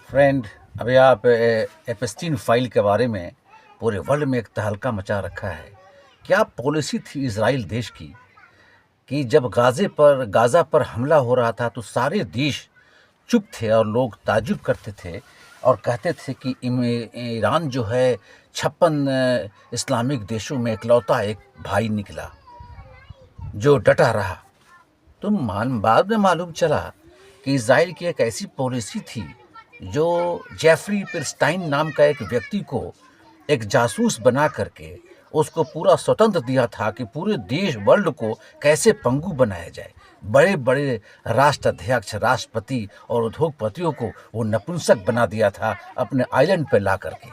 Friend, अभी आप Epstein file के बारे में पूरे वर्ल्ड में एक तहलका मचा रखा है। क्या पॉलिसी थी इजराइल देश की कि जब गाज़ा पर हमला हो रहा था तो सारे देश चुप थे और लोग ताज्जुब करते थे और कहते थे कि ईरान जो है 56 इस्लामिक देशों में इकलौता एक भाई निकला जो डटा रहा। तो बाद में मालूम चला कि इजराइल की एक ऐसी पॉलिसी थी जो जेफरी पिरस्टाइन नाम का एक व्यक्ति को एक जासूस बना करके उसको पूरा स्वतंत्र दिया था कि पूरे देश वर्ल्ड को कैसे पंगु बनाया जाए। बड़े बड़े राष्ट्राध्यक्ष, राष्ट्रपति और उद्योगपतियों को वो नपुंसक बना दिया था अपने आइलैंड पर ला करके।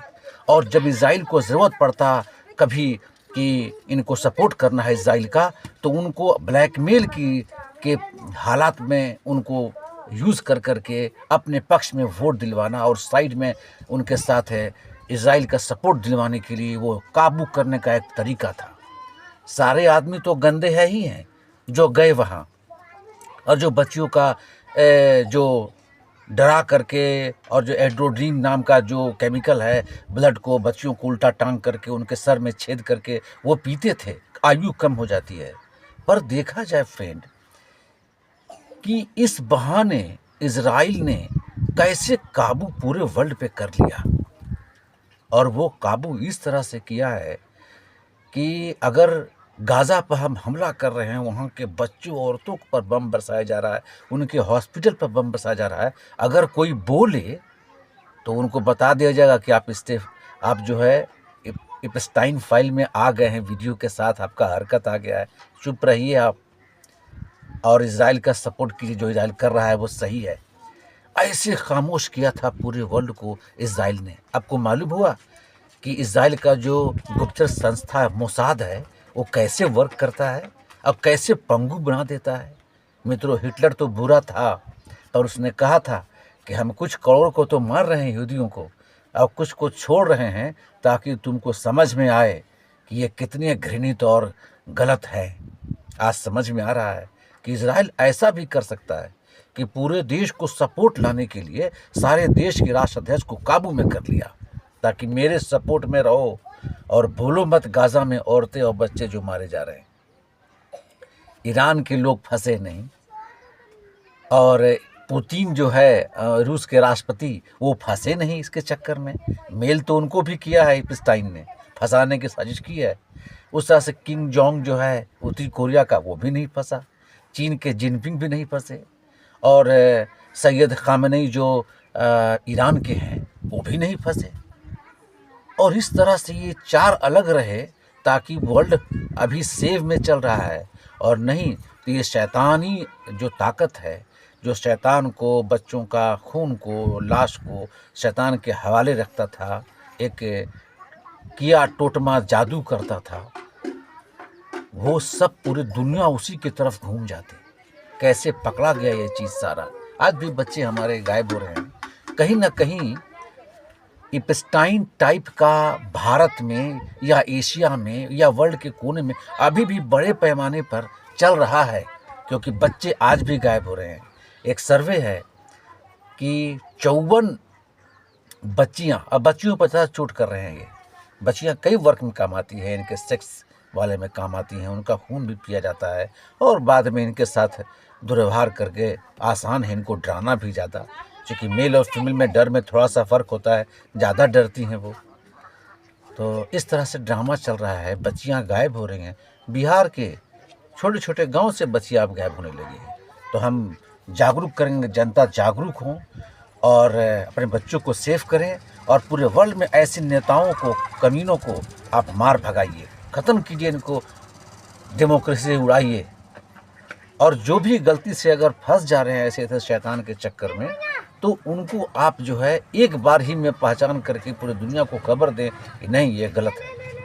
और जब इजराइल को ज़रूरत पड़ता कभी कि इनको सपोर्ट करना है इजराइल का, तो उनको ब्लैकमेल के हालात में उनको यूज़ कर करके अपने पक्ष में वोट दिलवाना और साइड में उनके साथ है इजराइल का सपोर्ट दिलवाने के लिए वो काबू करने का एक तरीका था। सारे आदमी तो गंदे है ही हैं जो गए वहाँ, और जो बच्चियों का जो डरा करके और जो एड्रोड्रीन नाम का जो केमिकल है ब्लड को बच्चियों को उल्टा टांग करके उनके सर में छेद करके वो पीते थे, आयु कम हो जाती है। पर देखा जाए फ्रेंड कि इस बहाने इजराइल ने कैसे काबू पूरे वर्ल्ड पे कर लिया, और वो काबू इस तरह से किया है कि अगर गाज़ा पर हम हमला कर रहे हैं, वहाँ के बच्चों औरतों पर बम बरसाया जा रहा है, उनके हॉस्पिटल पर बम बरसाया जा रहा है, अगर कोई बोले तो उनको बता दिया जाएगा कि आप जो है एपस्टाइन फाइल में आ गए हैं, वीडियो के साथ आपका हरकत आ गया है, चुप रहिए आप और इजराइल का सपोर्ट कीजिए, जो इजराइल कर रहा है वो सही है। ऐसे खामोश किया था पूरे वर्ल्ड को इजराइल ने। आपको मालूम हुआ कि इजराइल का जो गुप्तचर संस्था मोसाद है वो कैसे वर्क करता है और कैसे पंगु बना देता है। मित्रों, हिटलर तो बुरा था, पर उसने कहा था कि हम कुछ करोड़ को तो मार रहे हैं यहूदियों को और कुछ को छोड़ रहे हैं ताकि तुमको समझ में आए कि ये कितने घृणित और गलत है। आज समझ में आ रहा है कि इजराइल ऐसा भी कर सकता है कि पूरे देश को सपोर्ट लाने के लिए सारे देश के राष्ट्राध्यक्ष को काबू में कर लिया ताकि मेरे सपोर्ट में रहो और भूलो मत गाज़ा में औरतें और बच्चे जो मारे जा रहे हैं। ईरान के लोग फंसे नहीं, और पुतिन जो है रूस के राष्ट्रपति वो फंसे नहीं इसके चक्कर में। मेल तो उनको भी किया है एपस्टाइन ने, फंसाने की साजिश की है। उस तरह से किम जोंग जो है उत्तरी कोरिया का, वो भी नहीं फंसा। चीन के जिनपिंग भी नहीं फंसे, और सैयद खामेनी जो ईरान के हैं वो भी नहीं फंसे। और इस तरह से ये 4 अलग रहे ताकि वर्ल्ड अभी सेव में चल रहा है, और नहीं तो ये शैतानी जो ताकत है जो शैतान को, बच्चों का खून को, लाश को शैतान के हवाले रखता था, एक किया टोटमा जादू करता था, वो सब पूरी दुनिया उसी की तरफ घूम जाते। कैसे पकड़ा गया ये चीज़ सारा। आज भी बच्चे हमारे गायब हो रहे हैं। कहीं ना कहीं एपस्टाइन टाइप का भारत में या एशिया में या वर्ल्ड के कोने में अभी भी बड़े पैमाने पर चल रहा है, क्योंकि बच्चे आज भी गायब हो रहे हैं। एक सर्वे है कि 54 बच्चियां, अब बच्चियों पर ज़्यादा चोट कर रहे हैं। ये बच्चियां कई वर्क में काम आती हैं, इनके सेक्स वाले में काम आती हैं, उनका खून भी पिया जाता है और बाद में इनके साथ दुर्व्यवहार करके आसान है इनको डराना भी ज़्यादा, क्योंकि मेल और फीमेल में डर में थोड़ा सा फ़र्क होता है, ज़्यादा डरती हैं वो। तो इस तरह से ड्रामा चल रहा है, बच्चियां गायब हो रही हैं। बिहार के छोटे छोटे गांव से बच्चियां अब गायब होने लगी हैं। तो हम जागरूक करेंगे, जनता जागरूक हों और अपने बच्चों को सेफ करें, और पूरे वर्ल्ड में ऐसे नेताओं को, कमीनों को आप मार भगाइए, ख़त्म कीजिए इनको, डेमोक्रेसी से उड़ाइए। और जो भी गलती से अगर फंस जा रहे हैं ऐसे ऐसे शैतान के चक्कर में, तो उनको आप जो है एक बार ही में पहचान करके पूरी दुनिया को खबर दें कि नहीं, ये गलत है।